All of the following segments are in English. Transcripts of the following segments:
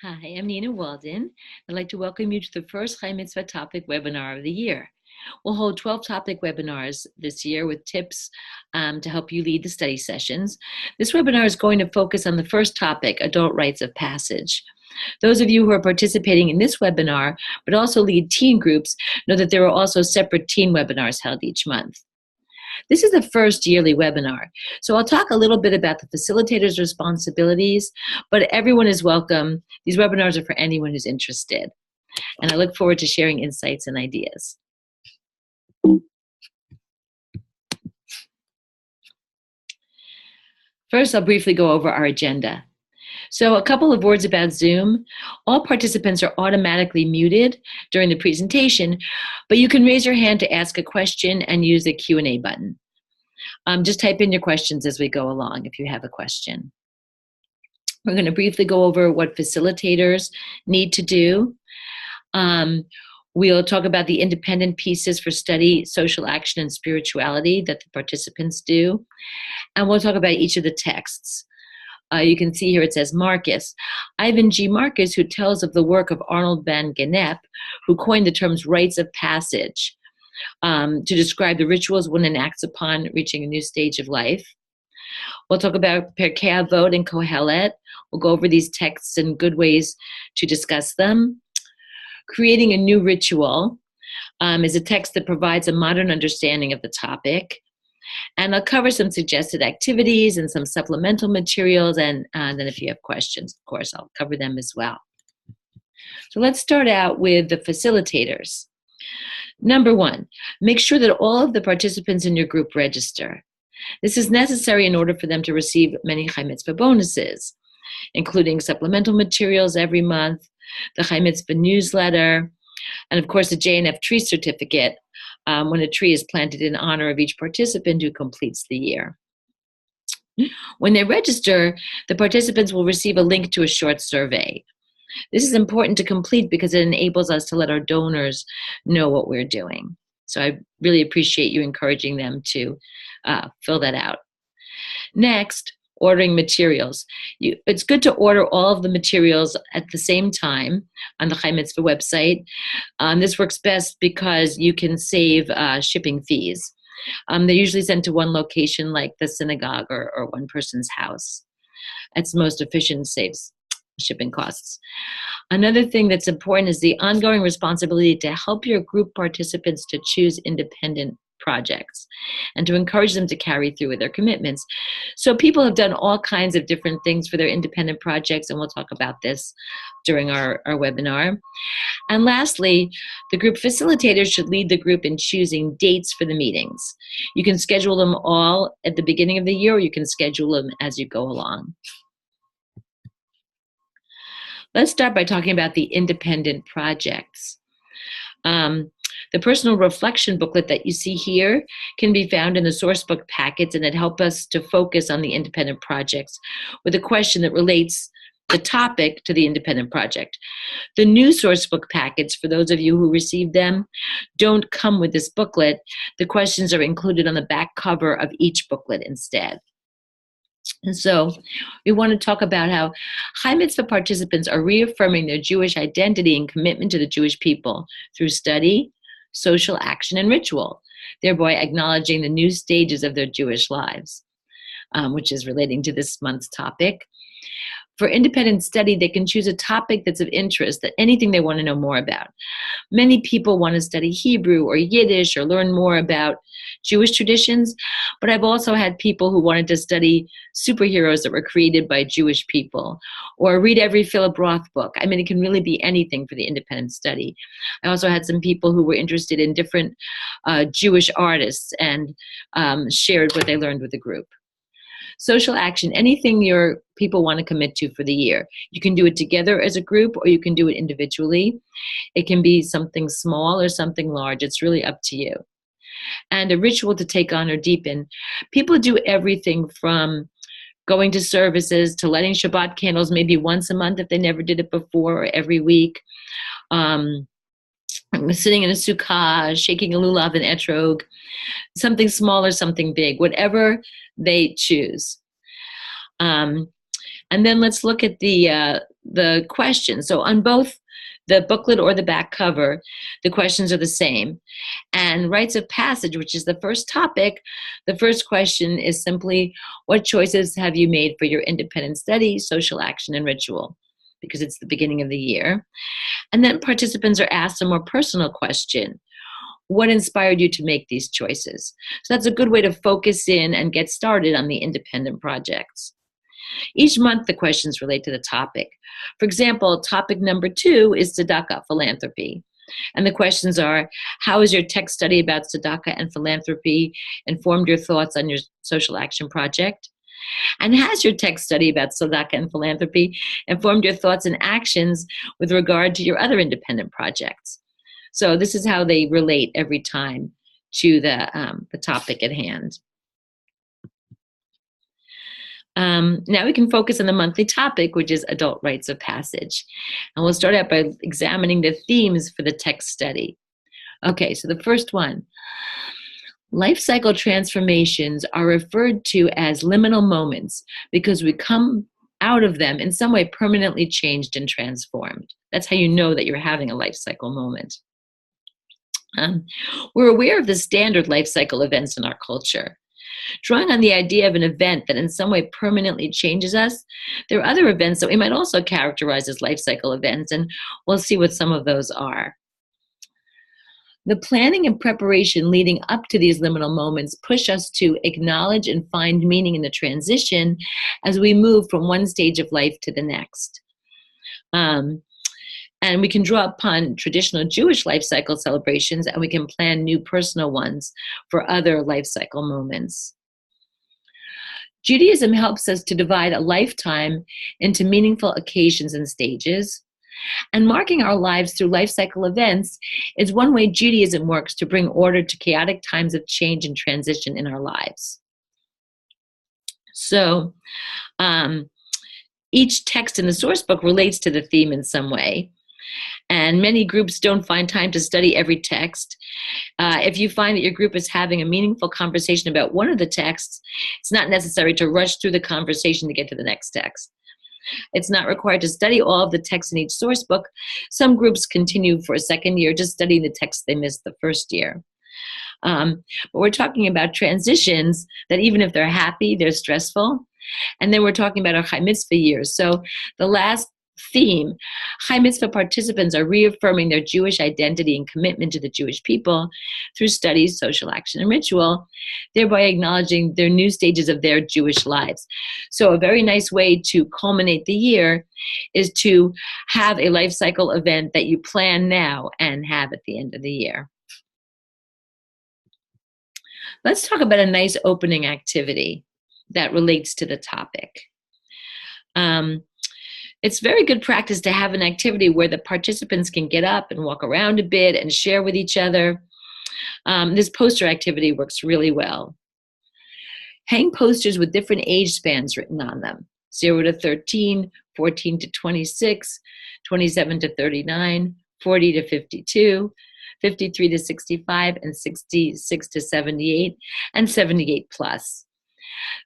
Hi, I'm Nina Walden. I'd like to welcome you to the first Chai Mitzvah topic webinar of the year. We'll hold 12 topic webinars this year with tips to help you lead the study sessions. This webinar is going to focus on the first topic, adult rites of passage. Those of you who are participating in this webinar, but also lead teen groups, know that there are also separate teen webinars held each month. This is the first yearly webinar, so I'll talk a little bit about the facilitator's responsibilities, but everyone is welcome. These webinars are for anyone who's interested, and I look forward to sharing insights and ideas. First, I'll briefly go over our agenda. So a couple of words about Zoom. All participants are automatically muted during the presentation, but you can raise your hand to ask a question and use the Q&A button. Just type in your questions as we go along if you have a question. We're going to briefly go over what facilitators need to do. We'll talk about the independent pieces for study, social action, and spirituality that the participants do. And we'll talk about each of the texts. You can see here it says Marcus. Ivan G. Marcus, who tells of the work of Arnold van Gennep, who coined the terms rites of passage to describe the rituals one enacts upon reaching a new stage of life. We'll talk about Pirkei Avot and Kohelet. We'll go over these texts and good ways to discuss them. Creating a new ritual is a text that provides a modern understanding of the topic. And I'll cover some suggested activities and some supplemental materials, and then if you have questions, of course, I'll cover them as well. So let's start out with the facilitators. Number one, make sure that all of the participants in your group register. This is necessary in order for them to receive many Chai Mitzvah bonuses, including supplemental materials every month, the Chai Mitzvah newsletter, and of course the JNF tree certificate, when a tree is planted in honor of each participant who completes the year. When they register, the participants will receive a link to a short survey. This is important to complete because it enables us to let our donors know what we're doing. So I really appreciate you encouraging them to fill that out. Next, ordering materials. It's good to order all of the materials at the same time on the Chai Mitzvah website. This works best because you can save shipping fees. They're usually sent to one location like the synagogue or one person's house. It's most efficient, saves shipping costs. Another thing that's important is the ongoing responsibility to help your group participants to choose independent projects and to encourage them to carry through with their commitments. So people have done all kinds of different things for their independent projects, and we'll talk about this during our webinar. And lastly, the group facilitators should lead the group in choosing dates for the meetings. You can schedule them all at the beginning of the year, or you can schedule them as you go along. Let's start by talking about the independent projects. The personal reflection booklet that you see here can be found in the sourcebook packets, and it helps us to focus on the independent projects with a question that relates the topic to the independent project. The new sourcebook packets, for those of you who received them, don't come with this booklet. The questions are included on the back cover of each booklet instead. And so we want to talk about how Chai Mitzvah participants are reaffirming their Jewish identity and commitment to the Jewish people through study, social action, and ritual, thereby acknowledging the new stages of their Jewish lives, which is relating to this month's topic. For independent study, they can choose a topic that's of interest, that anything they want to know more about. Many people want to study Hebrew or Yiddish or learn more about Jewish traditions, but I've also had people who wanted to study superheroes that were created by Jewish people, or read every Philip Roth book. I mean, it can really be anything for the independent study. I also had some people who were interested in different Jewish artists and shared what they learned with the group. Social action, anything your people want to commit to for the year. You can do it together as a group, or you can do it individually. It can be something small or something large. It's really up to you. And a ritual to take on or deepen. People do everything from going to services to lighting Shabbat candles maybe once a month if they never did it before, or every week. Sitting in a sukkah, shaking a lulav and etrog, something small or something big, whatever they choose. And then let's look at the questions. So on both the booklet or the back cover, the questions are the same. And rites of passage, which is the first topic, the first question is simply, what choices have you made for your independent study, social action, and ritual? Because it's the beginning of the year. And then participants are asked a more personal question. What inspired you to make these choices? So that's a good way to focus in and get started on the independent projects. Each month, the questions relate to the topic. For example, topic number 2 is tzedakah, philanthropy. And the questions are, how has your text study about tzedakah and philanthropy informed your thoughts on your social action project? And has your text study about tzedakah and philanthropy informed your thoughts and actions with regard to your other independent projects? So this is how they relate every time to the topic at hand. Now we can focus on the monthly topic, which is adult rites of passage. And we'll start out by examining the themes for the text study. Okay, so the first one. Life cycle transformations are referred to as liminal moments because we come out of them in some way permanently changed and transformed. That's how you know that you're having a life cycle moment. We're aware of the standard life cycle events in our culture. Drawing on the idea of an event that in some way permanently changes us, there are other events that we might also characterize as life cycle events, and we'll see what some of those are. The planning and preparation leading up to these liminal moments push us to acknowledge and find meaning in the transition as we move from one stage of life to the next. And we can draw upon traditional Jewish life cycle celebrations, and we can plan new personal ones for other life cycle moments. Judaism helps us to divide a lifetime into meaningful occasions and stages. And marking our lives through life cycle events is one way Judaism works to bring order to chaotic times of change and transition in our lives. So each text in the source book relates to the theme in some way. And many groups don't find time to study every text. If you find that your group is having a meaningful conversation about one of the texts, it's not necessary to rush through the conversation to get to the next text. It's not required to study all of the texts in each source book. Some groups continue for a second year just studying the text they missed the first year. But we're talking about transitions that even if they're happy, they're stressful. And then we're talking about our Chai Mitzvah years. So the last theme, Chai Mitzvah participants are reaffirming their Jewish identity and commitment to the Jewish people through studies, social action, and ritual, thereby acknowledging their new stages of their Jewish lives. So a very nice way to culminate the year is to have a life cycle event that you plan now and have at the end of the year. Let's talk about a nice opening activity that relates to the topic. It's very good practice to have an activity where the participants can get up and walk around a bit and share with each other. This poster activity works really well. Hang posters with different age spans written on them: 0 to 13, 14 to 26, 27 to 39, 40 to 52, 53 to 65, and 66 to 78, and 78 plus.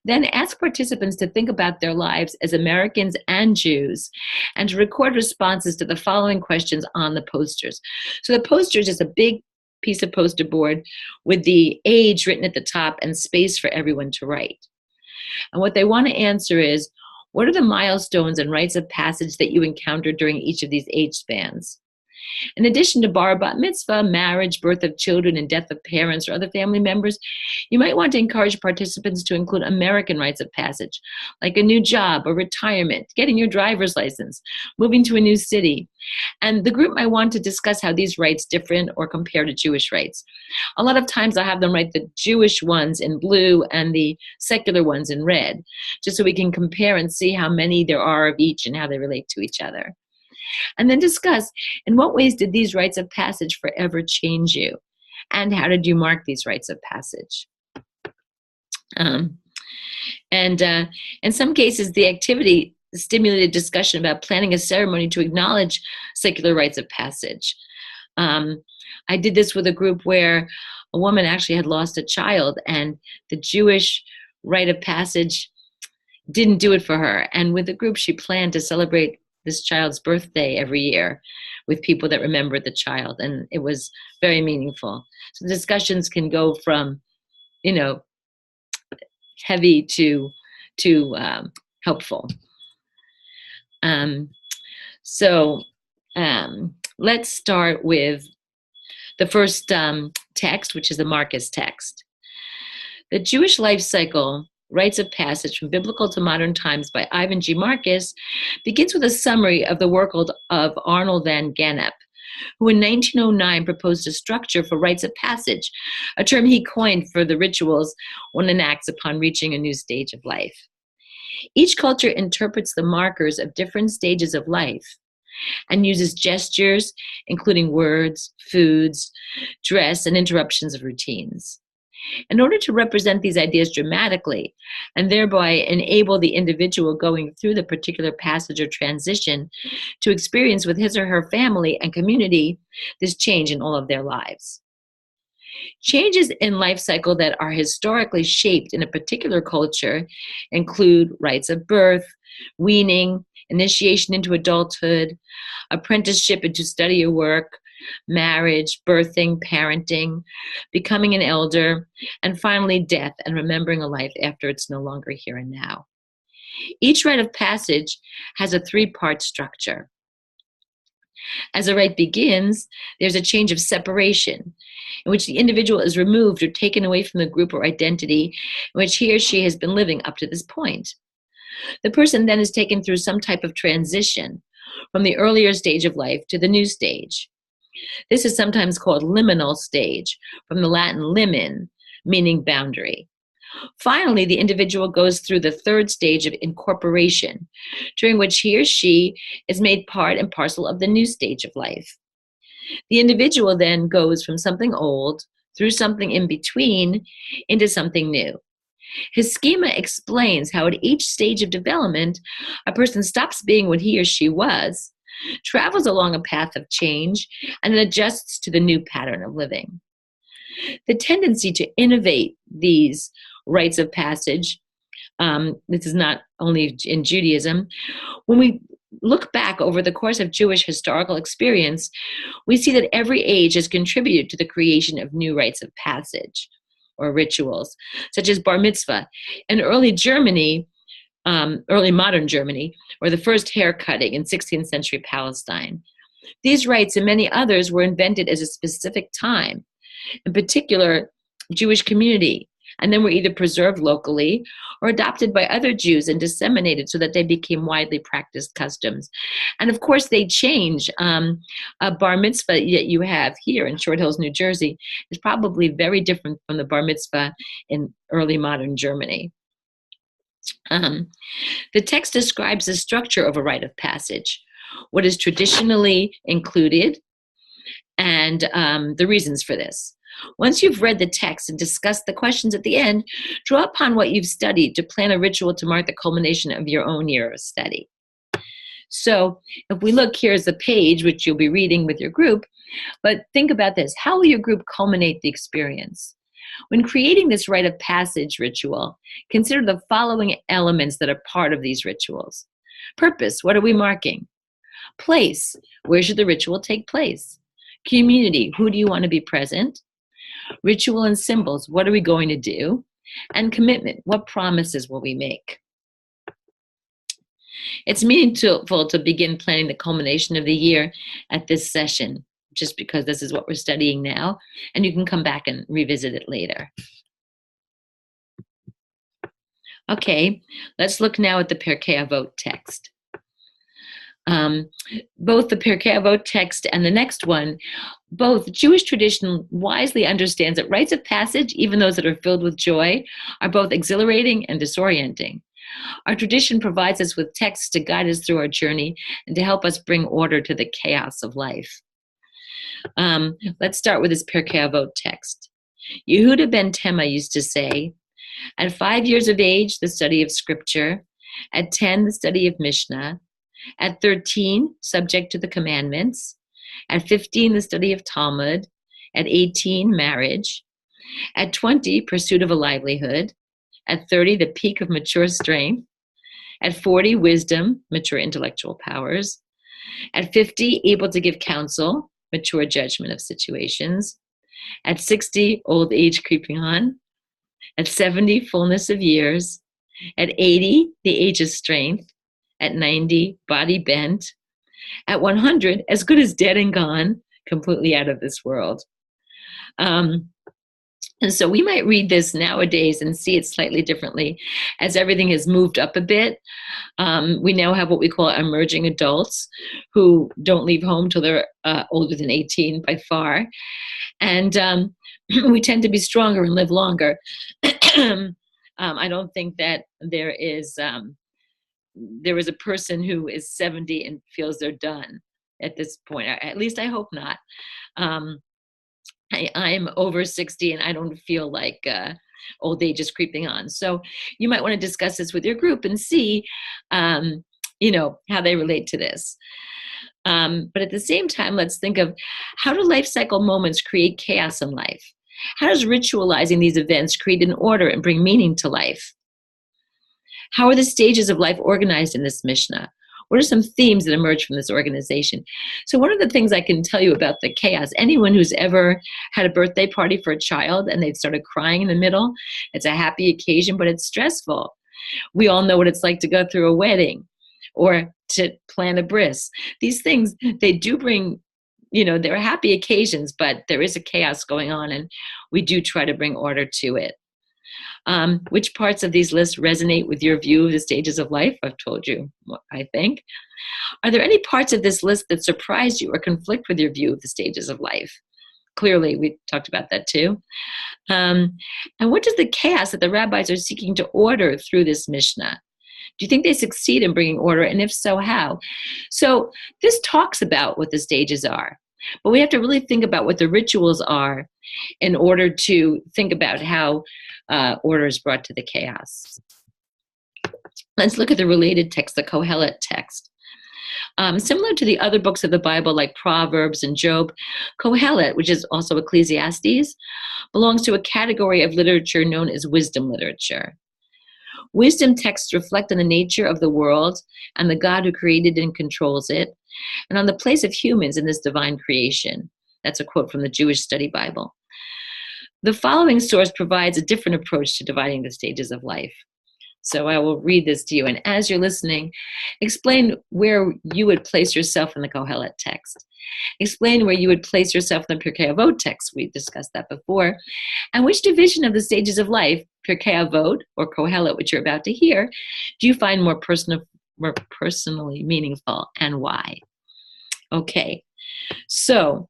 Then ask participants to think about their lives as Americans and Jews and to record responses to the following questions on the posters. So the poster is just a big piece of poster board with the age written at the top and space for everyone to write. And what they want to answer is, what are the milestones and rites of passage that you encountered during each of these age spans? In addition to bar, bat mitzvah, marriage, birth of children, and death of parents or other family members, you might want to encourage participants to include American rites of passage, like a new job or retirement, getting your driver's license, moving to a new city. And the group might want to discuss how these rites differ or compare to Jewish rites. A lot of times I'll have them write the Jewish ones in blue and the secular ones in red, just so we can compare and see how many there are of each and how they relate to each other. And then discuss, in what ways did these rites of passage forever change you? And how did you mark these rites of passage? In some cases, the activity stimulated discussion about planning a ceremony to acknowledge secular rites of passage. I did this with a group where a woman actually had lost a child, and the Jewish rite of passage didn't do it for her. And with the group, she planned to celebrate this child's birthday every year with people that remembered the child. And it was very meaningful. So discussions can go from, you know, heavy to helpful. So let's start with the first text, which is the Marcus text. The Jewish Life Cycle, Rites of Passage from Biblical to Modern Times by Ivan G. Marcus, begins with a summary of the work of Arnold van Gennep, who in 1909 proposed a structure for rites of passage, a term he coined for the rituals one enacts upon reaching a new stage of life. Each culture interprets the markers of different stages of life and uses gestures, including words, foods, dress, and interruptions of routines. In order to represent these ideas dramatically and thereby enable the individual going through the particular passage or transition to experience with his or her family and community this change in all of their lives. Changes in life cycle that are historically shaped in a particular culture include rites of birth, weaning, initiation into adulthood, apprenticeship into study or work, marriage, birthing, parenting, becoming an elder, and finally death and remembering a life after it's no longer here and now. Each rite of passage has a three-part structure. As a rite begins, there's a change of separation in which the individual is removed or taken away from the group or identity in which he or she has been living up to this point. The person then is taken through some type of transition from the earlier stage of life to the new stage. This is sometimes called liminal stage, from the Latin limen, meaning boundary. Finally, the individual goes through the third stage of incorporation, during which he or she is made part and parcel of the new stage of life. The individual then goes from something old, through something in between, into something new. His schema explains how at each stage of development, a person stops being what he or she was, travels along a path of change, and then adjusts to the new pattern of living. The tendency to innovate these rites of passage, this is not only in Judaism, when we look back over the course of Jewish historical experience, we see that every age has contributed to the creation of new rites of passage or rituals, such as bar mitzvah. In early Germany, early modern Germany, or the first hair cutting in 16th century Palestine. These rites and many others were invented as a specific time, in particular Jewish community, and then were either preserved locally or adopted by other Jews and disseminated so that they became widely practiced customs. And of course, they change. A bar mitzvah that you have here in Short Hills, New Jersey, is probably very different from the bar mitzvah in early modern Germany. The text describes the structure of a rite of passage, what is traditionally included, and the reasons for this. Once you've read the text and discussed the questions at the end, draw upon what you've studied to plan a ritual to mark the culmination of your own year of study. So if we look, here's the page, which you'll be reading with your group, but think about this. How will your group culminate the experience? When creating this rite of passage ritual, consider the following elements that are part of these rituals. Purpose, what are we marking? Place, where should the ritual take place? Community, who do you want to be present? Ritual and symbols, what are we going to do? And commitment, what promises will we make? It's meaningful to begin planning the culmination of the year at this session, just because this is what we're studying now, and you can come back and revisit it later. Okay, let's look now at the Pirkei Avot text. Both the Pirkei Avot text and the next one, both Jewish tradition wisely understands that rites of passage, even those that are filled with joy, are both exhilarating and disorienting. Our tradition provides us with texts to guide us through our journey and to help us bring order to the chaos of life. Let's start with this Pirkei Avot text. Yehuda ben Tema used to say, at 5 years of age, the study of scripture, at 10, the study of Mishnah, at 13, subject to the commandments, at 15, the study of Talmud, at 18, marriage, at 20, pursuit of a livelihood, at 30, the peak of mature strength, At 40, wisdom, mature intellectual powers. At 50, able to give counsel, mature judgment of situations. At 60, old age creeping on. At 70, fullness of years. At 80, the age of strength. At 90, body bent. At 100, as good as dead and gone, completely out of this world. And so we might read this nowadays and see it slightly differently as everything has moved up a bit. We now have what we call emerging adults who don't leave home till they're older than 18 by far. And we tend to be stronger and live longer. I don't think that there is a person who is 70 and feels they're done at this point. At least I hope not. I'm over 60 and I don't feel like old age is creeping on. So you might want to discuss this with your group and see, how they relate to this. But at the same time, let's think of, how do life cycle moments create chaos in life? How does ritualizing these events create an order and bring meaning to life? How are the stages of life organized in this Mishnah? What are some themes that emerge from this organization? So one of the things I can tell you about the chaos, anyone who's ever had a birthday party for a child and they've started crying in the middle, it's a happy occasion, but it's stressful. We all know what it's like to go through a wedding or to plan a bris. These things, they do bring, they're happy occasions, but there is a chaos going on and we do try to bring order to it. Which parts of these lists resonate with your view of the stages of life? I've told you what I think. Are there any parts of this list that surprise you or conflict with your view of the stages of life? Clearly, we talked about that too. And what is the chaos that the rabbis are seeking to order through this Mishnah? Do you think they succeed in bringing order? And if so, how? So this talks about what the stages are, but we have to really think about what the rituals are in order to think about how order is brought to the chaos. Let's look at the related text, the Kohelet text. Similar to the other books of the Bible like Proverbs and Job, Kohelet, which is also Ecclesiastes, belongs to a category of literature known as wisdom literature. Wisdom texts reflect on the nature of the world and the God who created and controls it, and on the place of humans in this divine creation. That's a quote from the Jewish Study Bible. The following source provides a different approach to dividing the stages of life. So I will read this to you, and as you're listening, explain where you would place yourself in the Kohelet text. Explain where you would place yourself in the Pirkei Avot text. We discussed that before. And which division of the stages of life, Pirkei Avot or Kohelet, which you're about to hear, do you find more personally meaningful, and why? Okay, so,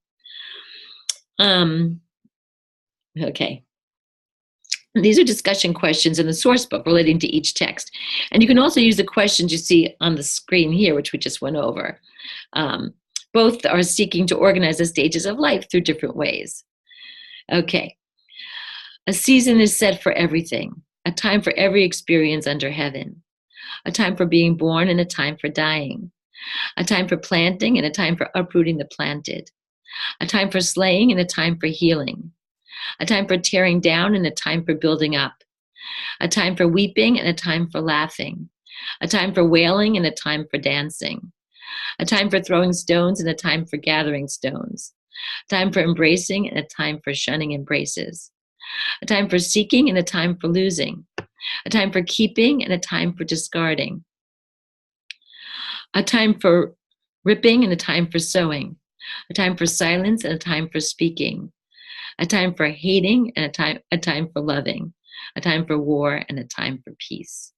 okay. These are discussion questions in the source book relating to each text. And you can also use the questions you see on the screen here, which we just went over. Both are seeking to organize the stages of life through different ways. Okay. A season is set for everything, a time for every experience under heaven, a time for being born and a time for dying, a time for planting and a time for uprooting the planted, a time for slaying and a time for healing, a time for tearing down and a time for building up, a time for weeping and a time for laughing, a time for wailing and a time for dancing, a time for throwing stones and a time for gathering stones, a time for embracing and a time for shunning embraces, a time for seeking and a time for losing, a time for keeping and a time for discarding, a time for ripping and a time for sewing, a time for silence and a time for speaking, a time for hating and a time for loving, a time for war and a time for peace.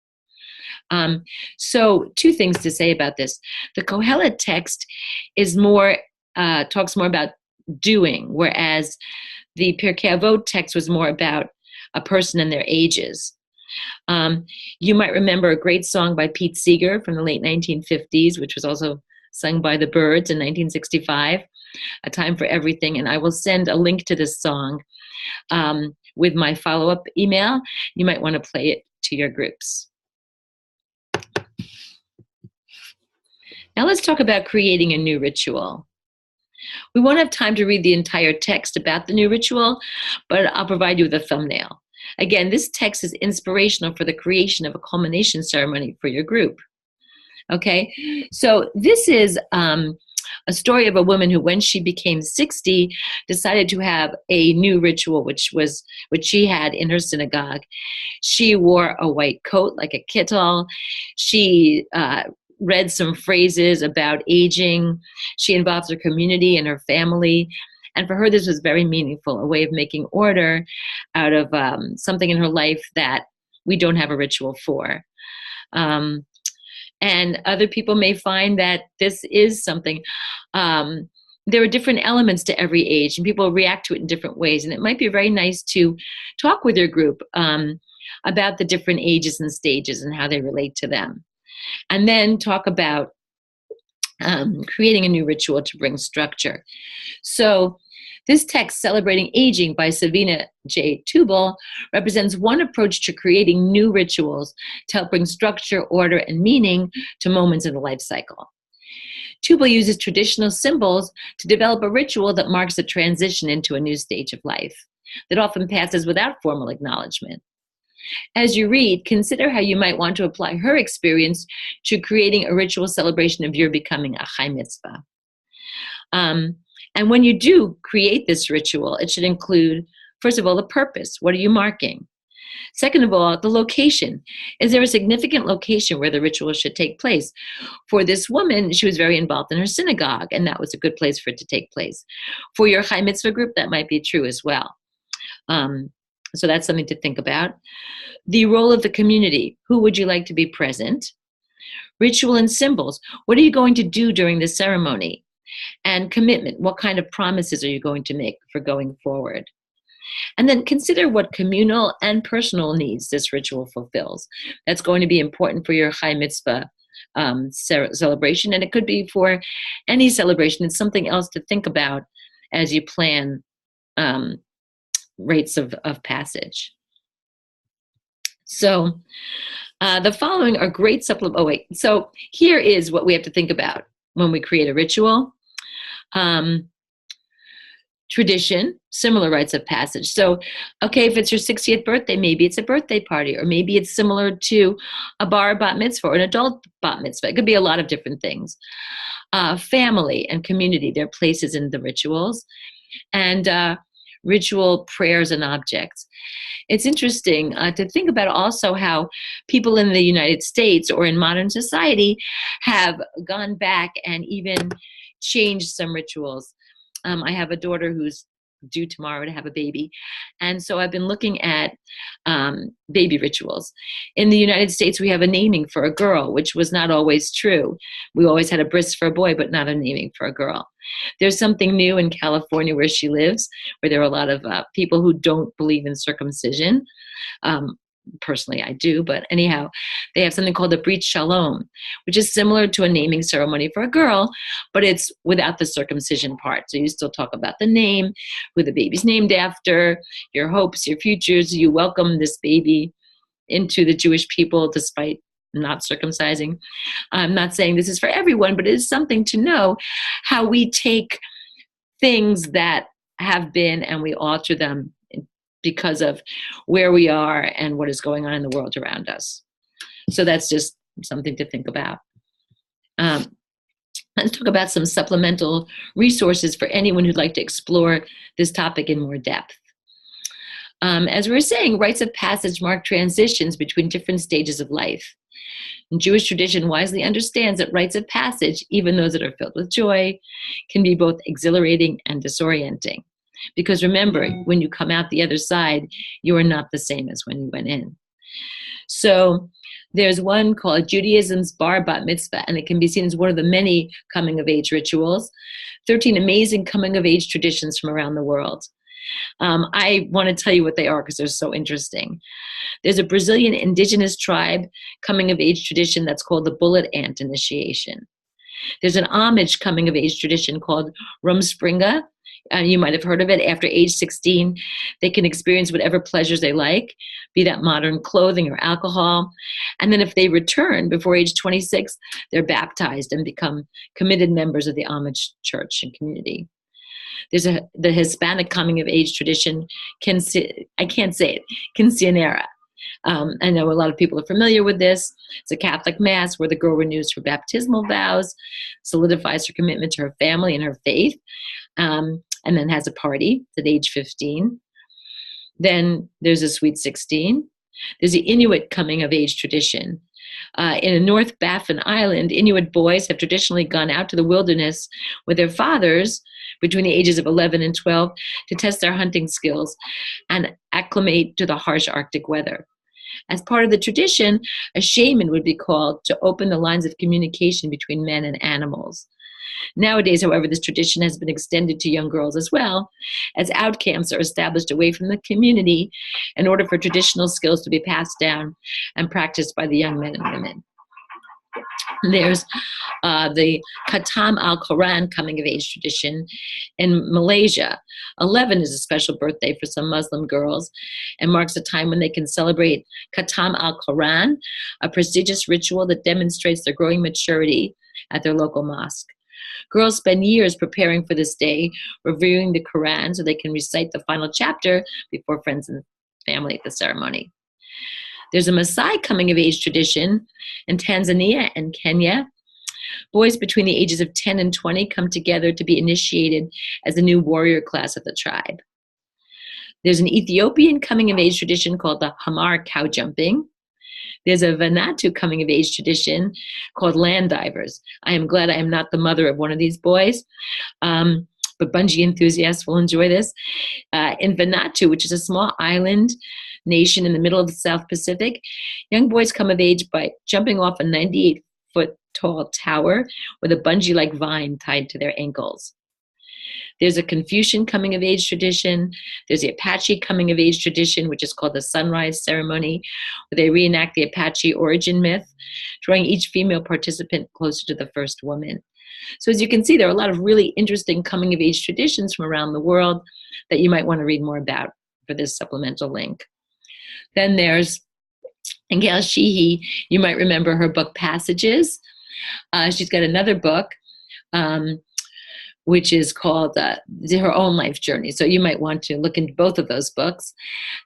So two things to say about this. The Kohelet text is talks more about doing, whereas the Pirkei Avot text was more about a person and their ages. You might remember a great song by Pete Seeger from the late 1950s, which was also sung by the Byrds in 1965, A Time for Everything. And I will send a link to this song with my follow-up email. You might want to play it to your groups. Now let's talk about creating a new ritual. We won't have time to read the entire text about the new ritual, but I'll provide you with a thumbnail. Again, this text is inspirational for the creation of a culmination ceremony for your group. Okay, so this is a story of a woman who, when she became 60, decided to have a new ritual, which she had in her synagogue. She wore a white coat like a kittel. She read some phrases about aging. She involved her community and her family. And for her, this was very meaningful, a way of making order out of something in her life that we don't have a ritual for. And other people may find that this is something. There are different elements to every age, and people react to it in different ways. And it might be very nice to talk with your group about the different ages and stages and how they relate to them. And then talk about creating a new ritual to bring structure. So this text, Celebrating Aging by Savina J. Tubal, represents one approach to creating new rituals to help bring structure, order, and meaning to moments in the life cycle. Tubal uses traditional symbols to develop a ritual that marks a transition into a new stage of life that often passes without formal acknowledgement. As you read, consider how you might want to apply her experience to creating a ritual celebration of your becoming a Chai Mitzvah. And when you do create this ritual, it should include, first of all, the purpose. What are you marking? Second of all, the location. Is there a significant location where the ritual should take place? For this woman, she was very involved in her synagogue, and that was a good place for it to take place. For your Chai Mitzvah group, that might be true as well. So that's something to think about. The role of the community. Who would you like to be present? Ritual and symbols. What are you going to do during the ceremony? And commitment. What kind of promises are you going to make for going forward? And then consider what communal and personal needs this ritual fulfills. That's going to be important for your Chai Mitzvah celebration, and it could be for any celebration. It's something else to think about as you plan rites of passage. So the following are great supplement. Oh, wait. So here is what we have to think about when we create a ritual. Tradition, similar rites of passage. So, okay, if it's your 60th birthday, maybe it's a birthday party, or maybe it's similar to a bar bat mitzvah or an adult bat mitzvah. It could be a lot of different things. Family and community, they're places in the rituals. And ritual prayers and objects. It's interesting to think about also how people in the United States or in modern society have gone back and even changed some rituals. I have a daughter who's due tomorrow to have a baby. And so I've been looking at baby rituals. In the United States, we have a naming for a girl, which was not always true. We always had a bris for a boy, but not a naming for a girl. There's something new in California where she lives, where there are a lot of people who don't believe in circumcision. Personally, I do, but anyhow, they have something called a Brit Shalom, which is similar to a naming ceremony for a girl, but it's without the circumcision part. So you still talk about the name, who the baby's named after, your hopes, your futures. You welcome this baby into the Jewish people despite not circumcising. I'm not saying this is for everyone, but it is something to know how we take things that have been and we alter them because of where we are and what is going on in the world around us. So that's just something to think about. Let's talk about some supplemental resources for anyone who'd like to explore this topic in more depth. As we were saying, rites of passage mark transitions between different stages of life. And Jewish tradition wisely understands that rites of passage, even those that are filled with joy, can be both exhilarating and disorienting. Because remember, when you come out the other side, you are not the same as when you went in. So there's one called Judaism's Bar Bat Mitzvah, and it can be seen as one of the many coming-of-age rituals. 13 amazing coming-of-age traditions from around the world. I want to tell you what they are because they're so interesting. There's a Brazilian indigenous tribe coming-of-age tradition that's called the bullet ant initiation. There's an Amish coming-of-age tradition called Rumspringa. You might have heard of it. After age 16, they can experience whatever pleasures they like, be that modern clothing or alcohol. And then if they return before age 26, they're baptized and become committed members of the Amish church and community. The Hispanic coming of age tradition, I can't say it, quinceanera. I know a lot of people are familiar with this. It's a Catholic mass where the girl renews her baptismal vows, solidifies her commitment to her family and her faith, and then has a party at age 15. Then there's a Sweet 16. There's the Inuit coming of age tradition. In North Baffin Island, Inuit boys have traditionally gone out to the wilderness with their fathers between the ages of 11 and 12 to test their hunting skills and acclimate to the harsh Arctic weather. As part of the tradition, a shaman would be called to open the lines of communication between men and animals. Nowadays, however, this tradition has been extended to young girls as well, as out camps are established away from the community in order for traditional skills to be passed down and practiced by the young men and women. There's the Khatam al-Quran coming of age tradition in Malaysia. 11 is a special birthday for some Muslim girls and marks a time when they can celebrate Khatam al-Quran, a prestigious ritual that demonstrates their growing maturity at their local mosque. Girls spend years preparing for this day, reviewing the Quran so they can recite the final chapter before friends and family at the ceremony. There's a Maasai coming of age tradition in Tanzania and Kenya. Boys between the ages of 10 and 20 come together to be initiated as the new warrior class of the tribe. There's an Ethiopian coming of age tradition called the Hamar cow jumping. There's a Vanuatu coming of age tradition called land divers. I am glad I am not the mother of one of these boys, but bungee enthusiasts will enjoy this. In Vanuatu, which is a small island nation in the middle of the South Pacific, young boys come of age by jumping off a 98-foot tall tower with a bungee-like vine tied to their ankles. There's a Confucian coming of age tradition. There's the Apache coming of age tradition, which is called the sunrise ceremony, where they reenact the Apache origin myth, drawing each female participant closer to the first woman. So as you can see, there are a lot of really interesting coming of age traditions from around the world that you might want to read more about for this supplemental link. Then there's Gail Sheehy. You might remember her book Passages. She's got another book, which is called Her Own Life Journey. So you might want to look into both of those books.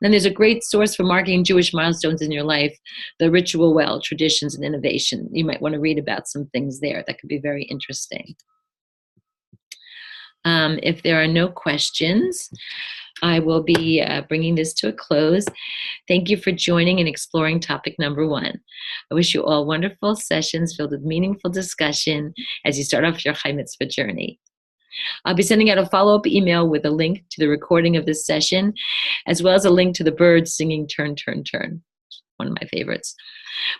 Then there's a great source for marking Jewish milestones in your life, The Ritual Well, Traditions and Innovation. You might want to read about some things there that could be very interesting. If there are no questions, I will be bringing this to a close. Thank you for joining and exploring topic number 1. I wish you all wonderful sessions filled with meaningful discussion as you start off your Chai Mitzvah journey. I'll be sending out a follow-up email with a link to the recording of this session, as well as a link to the birds singing Turn, Turn, Turn, one of my favorites.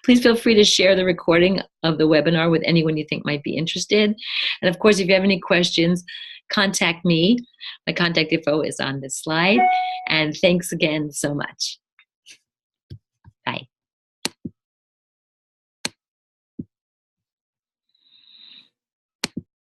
Please feel free to share the recording of the webinar with anyone you think might be interested. And of course, if you have any questions, contact me. My contact info is on this slide. And thanks again so much.